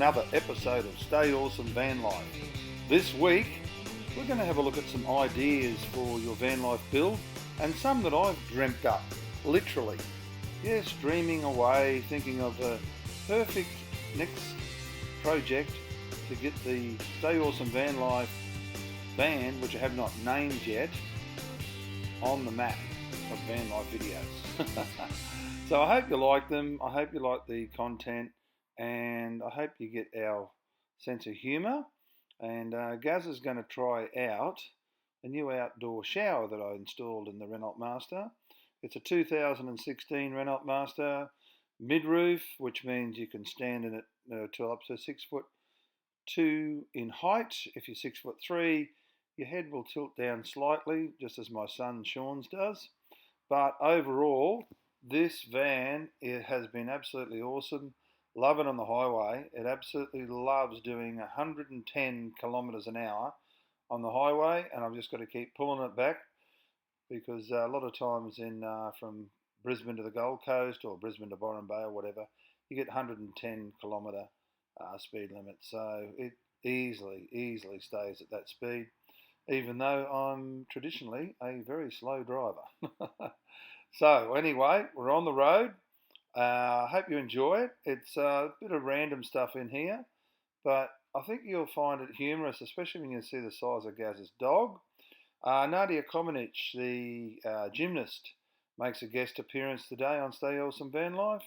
another episode of Stay Awesome Van Life. This week, we're going to have a look at some ideas for your van life build and some that I've dreamt up, literally. Yes, dreaming away, thinking of a perfect next project to get the Stay Awesome Van Life van, which I have not named yet, on the map of van life videos. So I hope you like them, I hope you like the content, and I hope you get our sense of humour. And Gaz is going to try out a new outdoor shower that I installed in the Renault Master. It's a 2016 Renault Master mid-roof, which means you can stand in it till up to 6'2" in height. If you're 6'3", your head will tilt down slightly, just as my son Sean's does. But overall, this van, it has been absolutely awesome. Love it on the highway. It absolutely loves doing 110 kilometres an hour on the highway, and I've just got to keep pulling it back because a lot of times from Brisbane to the Gold Coast or Brisbane to Byron Bay or whatever, you get 110 kilometre speed limit. So it easily stays at that speed, even though I'm traditionally a very slow driver. So anyway, we're on the road. I hope you enjoy it. It's a bit of random stuff in here, but I think you'll find it humorous, especially when you see the size of Gaz's dog. Nadia Comaneci, the gymnast, makes a guest appearance today on Stay Awesome Van Life.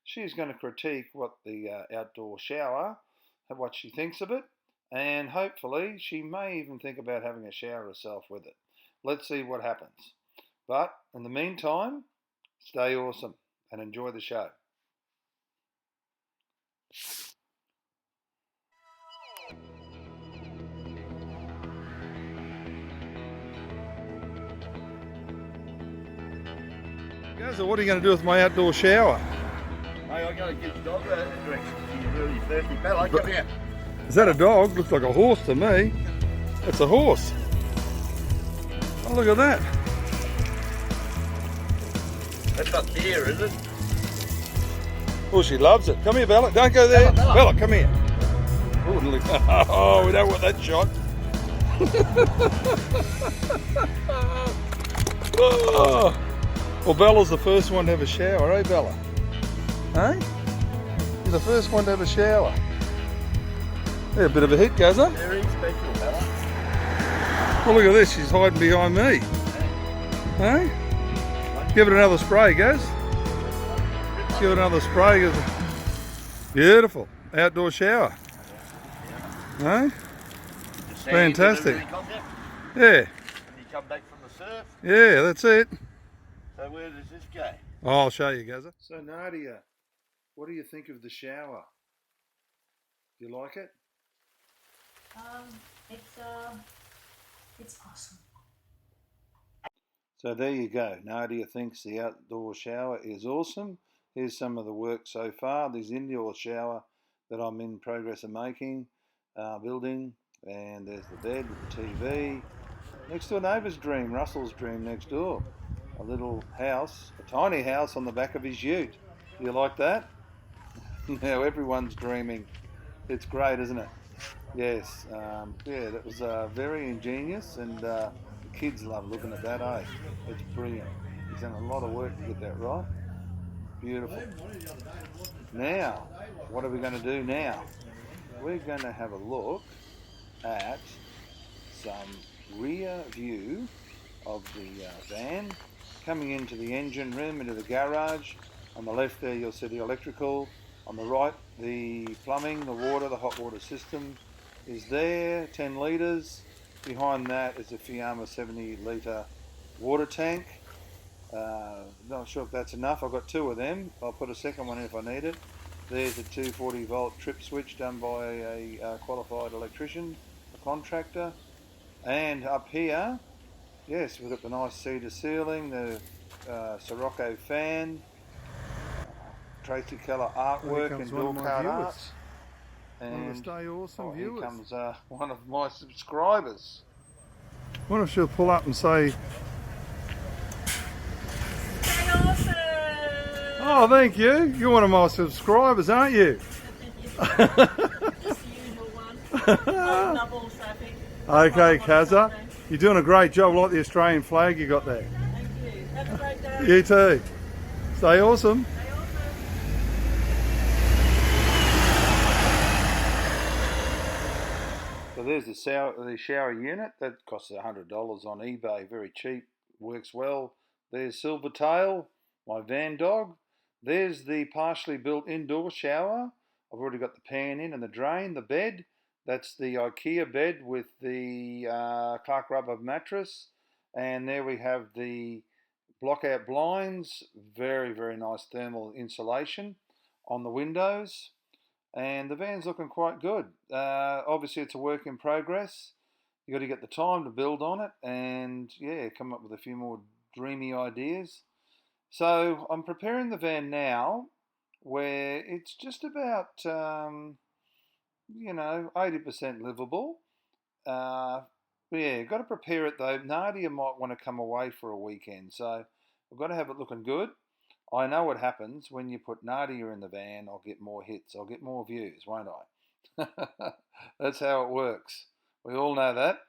She's going to critique what the outdoor shower, what she thinks of it, and hopefully she may even think about having a shower herself with it. Let's see what happens. But in the meantime, stay awesome and enjoy the show. Guys, so what are you going to do with my outdoor shower? Hey, I'm going to give the dog a drink. She's really thirsty. Bella, come here. Is that a dog? Looks like a horse to me. It's a horse. Oh, look at that. That's not deer, is it? Oh, she loves it. Come here, Bella. Don't go there. Bella. Bella, come here. Oh, we don't want that shot. Oh. Well, Bella's the first one to have a shower, eh, Bella? Eh? You're the first one to have a shower. Yeah, a bit of a hit, Gaza. Very special, Bella. Well, look at this. She's hiding behind me. Eh? Give it another spray, Gaz. Give it another spray. Beautiful. Outdoor shower. Eh? Fantastic. Yeah. And you come back from the surf. Yeah, that's it. So where does this go? Oh, I'll show you, Gaza. So Nadia, what do you think of the shower? Do you like it? It's awesome. So there you go. Nadia thinks the outdoor shower is awesome. Here's some of the work so far. There's indoor shower that I'm in progress of making, building, and there's the bed with the TV. Next to a neighbour's dream, Russell's dream next door. A little house, a tiny house on the back of his ute. Do you like that? Now everyone's dreaming. It's great, isn't it? Yes. Yeah, that was very ingenious, and the kids love looking at that, eh? It's brilliant. He's done a lot of work to get that right. Beautiful. Now, what are we going to do now? We're going to have a look at some rear view of the van, coming into the engine room, into the garage. On the left there you'll see the electrical. On the right, the plumbing, the water, the hot water system is there, 10 litres. Behind that is a Fiamma 70 litre water tank. Not sure if that's enough. I've got two of them. I'll put a second one in if I need it. There's a 240 volt trip switch done by a qualified electrician, a contractor. And up here, yes, we've got the nice cedar ceiling, the Sirocco fan, Tracy Keller artwork and door card art. And Stay Awesome here viewers. comes one of my subscribers. I wonder if she'll pull up and say, Stay awesome! oh, thank you. You're one of my subscribers, aren't you? Double traffic. Okay, Kazza. You're doing a great job. I like the Australian flag you got there. Thank you. Have a great day. You too. Stay awesome. Stay awesome. So there's the shower unit. That costs $100 on eBay. Very cheap. Works well. There's Silvertail, my van dog. There's the partially built indoor shower. I've already got the pan in and the drain, the bed. That's the IKEA bed with the Clark rubber mattress. And there we have the block-out blinds. Very, very nice thermal insulation on the windows. And the van's looking quite good. Obviously, it's a work in progress. You've got to get the time to build on it and, yeah, come up with a few more dreamy ideas. So I'm preparing the van now where it's just about, 80% livable. But yeah, got to prepare it though. Nadia might want to come away for a weekend, so I've got to have it looking good. I know what happens when you put Nadia in the van. I'll get more hits. I'll get more views, won't I? That's how it works. We all know that.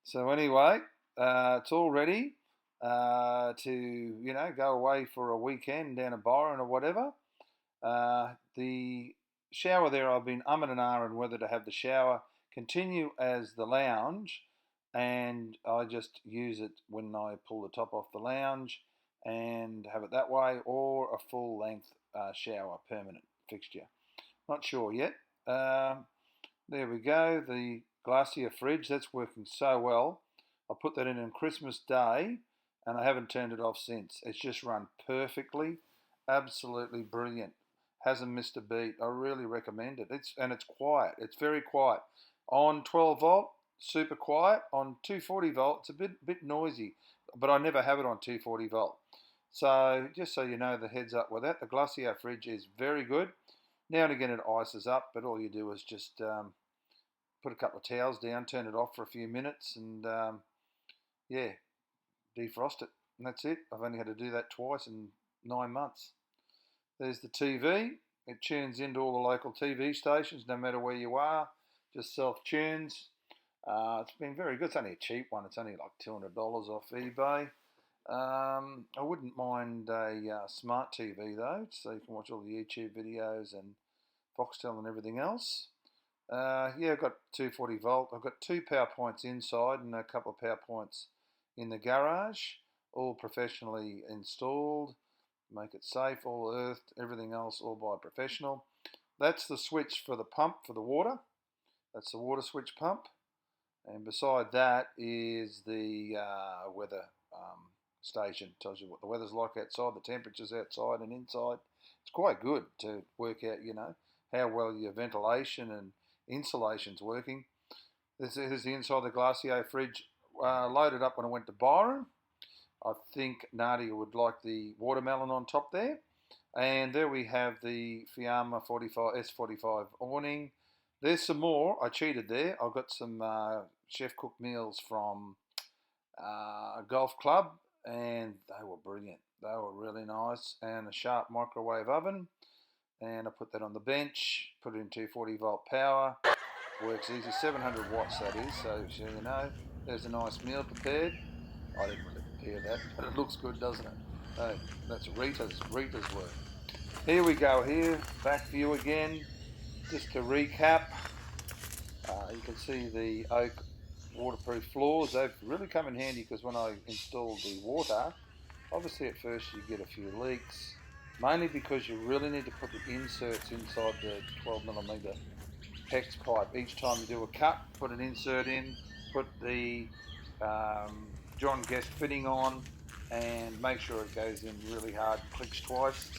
So anyway, it's all ready to go away for a weekend down at Byron or whatever. The shower there, I've been umming and ahhing whether to have the shower continue as the lounge, and I just use it when I pull the top off the lounge and have it that way, or a full length shower permanent fixture. Not sure yet. There we go, the Glacio Fridge, that's working so well. I put that in on Christmas Day and I haven't turned it off since. It's just run perfectly, absolutely brilliant. Hasn't missed a beat. I really recommend it. It's quiet. It's very quiet. On 12 volt, super quiet. On 240 volt, it's a bit noisy, but I never have it on 240 volt. So just so you know, the heads up with that, the Glacio Fridge is very good. Now and again it ices up, but all you do is just put a couple of towels down, turn it off for a few minutes, and defrost it. And that's it. I've only had to do that twice in 9 months. There's the TV. It tunes into all the local TV stations, no matter where you are. Just self-tunes. It's been very good. It's only a cheap one. It's only like $200 off eBay. I wouldn't mind a smart TV though, so you can watch all the YouTube videos and Foxtel and everything else. I've got 240 volt. I've got 2 power points inside and a couple of power points in the garage, all professionally installed. Make it safe, all earthed, everything else all by a professional. That's the switch for the pump for the water. That's the water switch pump. And beside that is the weather station. Tells you what the weather's like outside, the temperatures outside and inside. It's quite good to work out, how well your ventilation and insulation's working. This is the inside of the Glacio Fridge. Loaded up when I went to Byron. I think Nadia would like the watermelon on top there. And there we have the Fiamma S45 awning. There's some more. I cheated there. I've got some chef cooked meals from a golf club, and they were brilliant. They were really nice. And a sharp microwave oven. And I put that on the bench, put it in 240 volt power. Works easy, 700 watts that is, so you know. There's a nice meal prepared. I didn't really prepare that, but it looks good, doesn't it? No, that's Rita's work. Here we go here, back view again. Just to recap, you can see the oak waterproof floors. They've really come in handy because when I installed the water, obviously at first you get a few leaks, mainly because you really need to put the inserts inside the 12mm PEX pipe. Each time you do a cut, put an insert in, put the John Guest fitting on, and make sure it goes in really hard, clicks twice,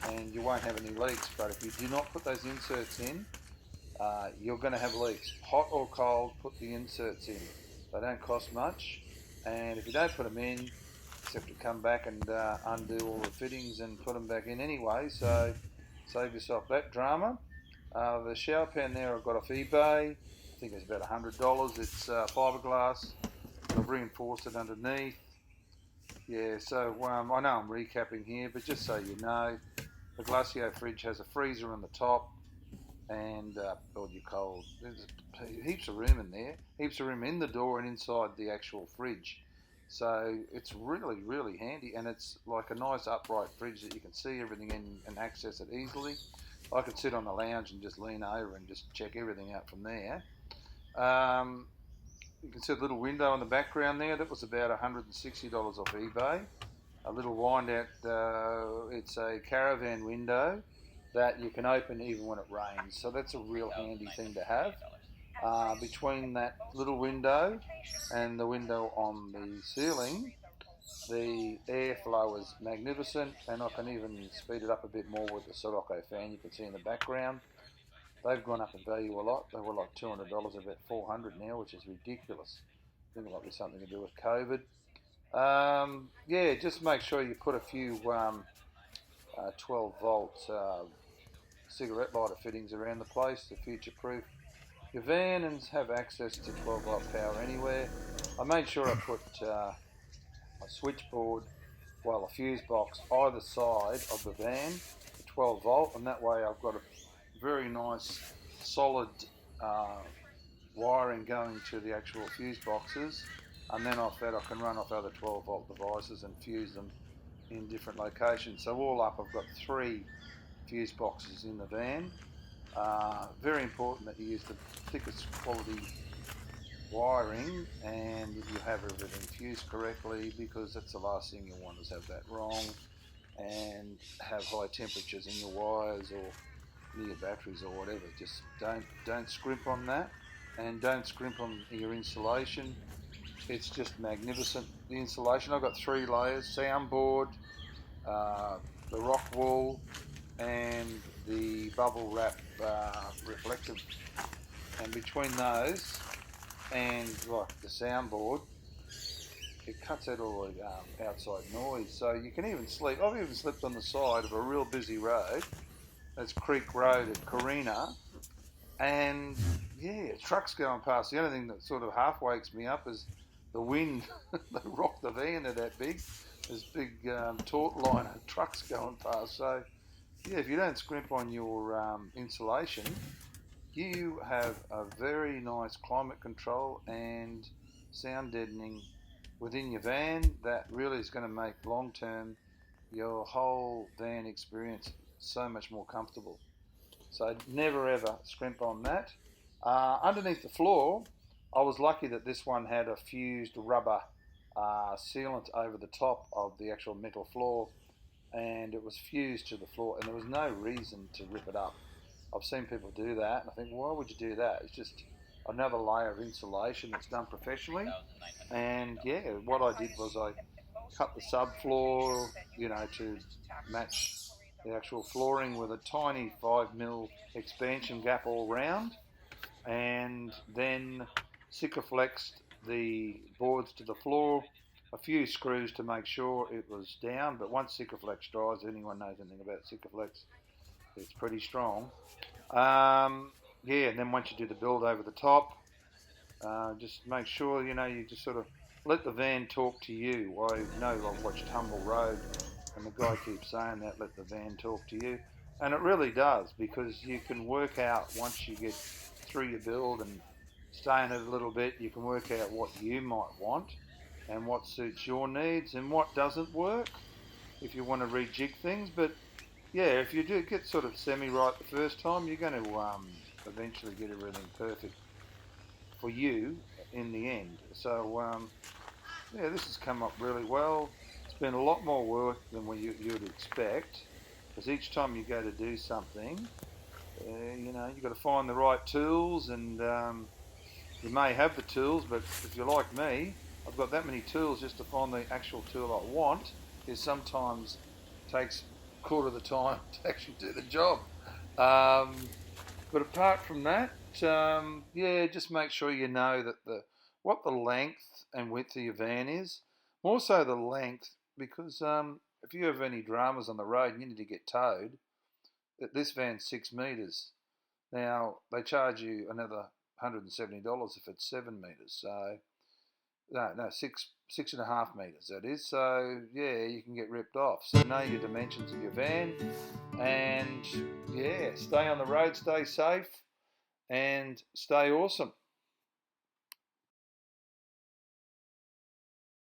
and you won't have any leaks. But if you do not put those inserts in, you're going to have leaks. Hot or cold, put the inserts in. They don't cost much, and if you don't put them in, you have to come back and undo all the fittings and put them back in anyway, so save yourself that drama. The shower pan there I've got off eBay. I think it's about $100. It's fiberglass. I've reinforced it underneath. Yeah, so I know I'm recapping here, but just so you know, the Glacio Fridge has a freezer on the top. and or your cold. There's heaps of room in there, heaps of room in the door and inside the actual fridge. So it's really, really handy, and it's like a nice upright fridge that you can see everything in and access it easily. I could sit on the lounge and just lean over and just check everything out from there. You can see a little window in the background there. That was about $160 off eBay. A little wind out, it's a caravan window that you can open even when it rains. So that's a real handy thing to have. Between that little window and the window on the ceiling, the airflow is magnificent, and I can even speed it up a bit more with the Sirocco fan you can see in the background. They've gone up in value a lot. They were like $200, about $400 now, which is ridiculous. I think it might be something to do with COVID. Yeah, just make sure you put a few 12-volt cigarette lighter fittings around the place to future-proof your van and have access to 12-volt power anywhere. I made sure I put a switchboard, well, a fuse box either side of the van for 12-volt, and that way I've got a very nice solid wiring going to the actual fuse boxes, and then off that I can run off other 12-volt devices and fuse them in different locations. So all up I've got 3 fuse boxes in the van. Very important that you use the thickest quality wiring and that you have everything fused correctly, because that's the last thing you want is have that wrong and have high temperatures in your wires or near batteries or whatever. Just don't scrimp on that, and don't scrimp on your insulation. It's just magnificent, the insulation. I've got 3 layers: soundboard, the rock wool, and the bubble wrap reflective. And between those and like the soundboard, it cuts out all the outside noise. So you can even sleep. I've even slept on the side of a real busy road. That's Creek Road at Carina, and yeah, trucks going past. The only thing that sort of half wakes me up is the wind. They rock the van, they're that big. There's big taut line of trucks going past. So yeah, if you don't scrimp on your insulation, you have a very nice climate control and sound deadening within your van that really is going to make long term your whole van experience so much more comfortable. So never ever scrimp on that. Underneath the floor, I was lucky that this one had a fused rubber sealant over the top of the actual metal floor, and it was fused to the floor, and there was no reason to rip it up. I've seen people do that, and I think, why would you do that? It's just another layer of insulation that's done professionally. And yeah, what I did was I cut the subfloor, to match the actual flooring with a tiny 5mm expansion gap all round, and then Sikaflexed the boards to the floor, a few screws to make sure it was down, but once Sikaflex dries, if anyone knows anything about Sikaflex, it's pretty strong. Yeah, and then once you do the build over the top, just make sure, you just sort of let the van talk to you. I've watched Tumble Road, and the guy keeps saying that, let the van talk to you. And it really does, because you can work out, once you get through your build and stay in it a little bit, you can work out what you might want and what suits your needs and what doesn't work if you want to rejig things. But yeah, if you do get sort of semi-right the first time, you're going to eventually get everything perfect for you in the end. So yeah, this has come up really well. It's been a lot more work than what you would expect, because each time you go to do something, you've got to find the right tools, and you may have the tools, but if you're like me, I've got that many tools just to find the actual tool I want. It sometimes takes a quarter of the time to actually do the job. But apart from that, yeah, just make sure you know that what the length and width of your van is. More so the length, because if you have any dramas on the road and you need to get towed, this van's 6 metres. Now, they charge you another $170 if it's 7 metres. So, no, 6.5 metres that is. So, yeah, you can get ripped off. So know your dimensions of your van, And yeah, stay on the road, stay safe, and stay awesome.